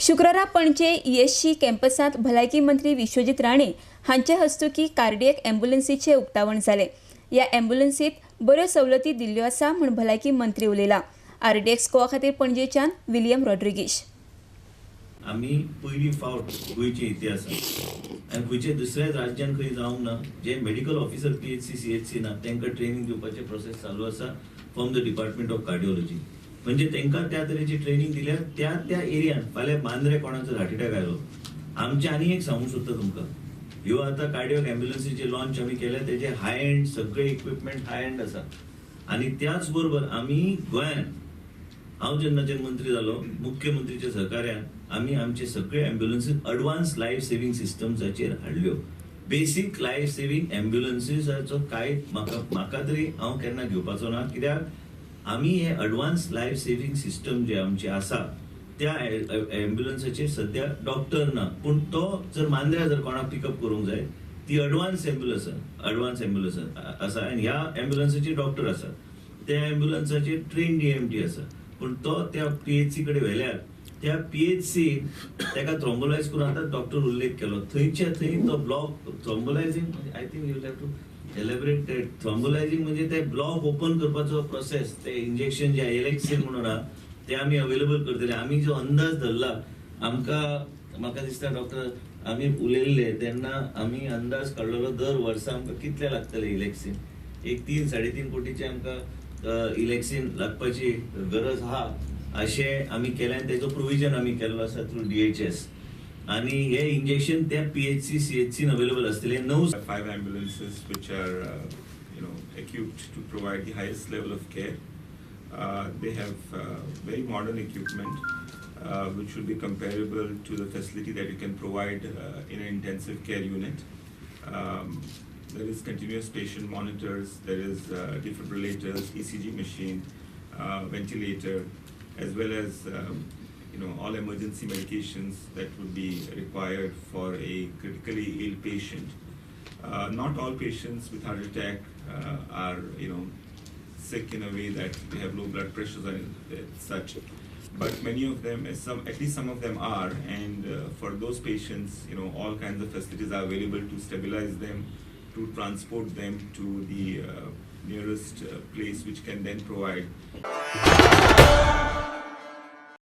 शुक्रारा पणजे ESC कॅम्पसात भलायकी मंत्री विश्वजीत राणे हांचे हस्तुकी कार्डियक ॲम्ब्युलन्सीचे उक्तावण जाले। या ॲम्ब्युलन्सीत बऱ्यो सवलती दिल्ल्यो आसा म्हूण भलायकी मंत्री उलयला। RDX स्कोआ खातीर पणजेच्यान विलियम रॉड्रिगीस। आम्ही पहिली फावट गोयचे इतिहासात आनी खंयचे दुसऱ्याच राज्यान खंय जावंक ना जे मेडिकल ऑफिसर PHC CHC ना तांकां ट्रेनिंग दिवपाचे प्रोसेस चालू आसा from the department of cardiology. म्हणजे तांकां त्या तरेची ट्रेनिंग दिल्या त्या एरियान फाल्यां मांद्रे कोणाचो हार्ट अटॅक आयलो आमचे आनी एक सांगूंक सोदता तुमकां ह्यो आतां कार्डिओक ॲम्ब्युलन्सीचे लॉन्च आमी केल्या तेजे हाय एंड सगळे इक्विपमेंट हाय एंड आसा। आनी त्याच बरोबर आमी गोंयान हांव जेन्नाचे मंत्री जालो मुख्यमंत्रीच्या सहकार्यान आमी आमचे सगळे ॲम्ब्युलन्सीस एडवान्स लायफ सेव्हिंग सिस्टम्साचेर हाडल्यो। बेसिक लायफ सेव्हिंग ॲम्ब्युलन्सीसाचो कांय म्हाका तरी हांव केन्ना घेवपाचो ना, कित्याक आमी हे एडवान्स लायफ सेव्हिंग सिस्टम जे आमचे आसा त्या ॲम्ब्युलन्साचेर सध्या डॉक्टर ना, पूण तो जर मांद्र्या जर कोणाक पिकअप करूंक जाय ती एडवान्स ॲम्ब्युलन्स आसा आनी ह्या ॲम्ब्युलन्साचेर डॉक्टर आसा, त्या ॲम्ब्युलन्साचेर ट्रेन DMT आसा, पण तो त्या PHC कडे व्हेल्यार त्या PHC ताका थ्रोम्बोलायज करून आतां डॉक्टर उल्लेख केलो थंयच्या थंय तो block thrombolysing I think you have to elaborate thrombolysing म्हणजे ते ब्लॉक ओपन करपाचो प्रोसेस ते इंजेक्शन जे एलेक्सिन म्हणून आहा ते आमी अवेलेबल करतले। आमी जो अंदाज धरला म्हाका दिसता डॉक्टर आमी उलयल्ले तेन्ना आमी अंदाज काडलेलो दर वर्सा आमकां कितले लागतले इलेक्सीन, एक 3-3.5 कोटीचे आमकां इलेक्सीन लागपाची गरज आहा अशें आमी केलें आनी तेजो प्रोविजन आमी केल्लो आसा थ्रू DHS आणि हे इंजेक्शन त्या PHC CHC अवेलेबल असलेले 5 ambulances which are equipped to provide the highest level of care. They have very modern equipment which should be comparable to the facility that you can provide in an intensive care unit. There is continuous patient monitors, there is defibrillators, ECG machine, ventilator, as well as all emergency medications that would be required for a critically ill patient. Not all patients with heart attack are sick in a way that they have low blood pressures and such, but many of them, at least some of them are, and for those patients all kinds of facilities are available to stabilize them, to transport them to the nearest place which can then provide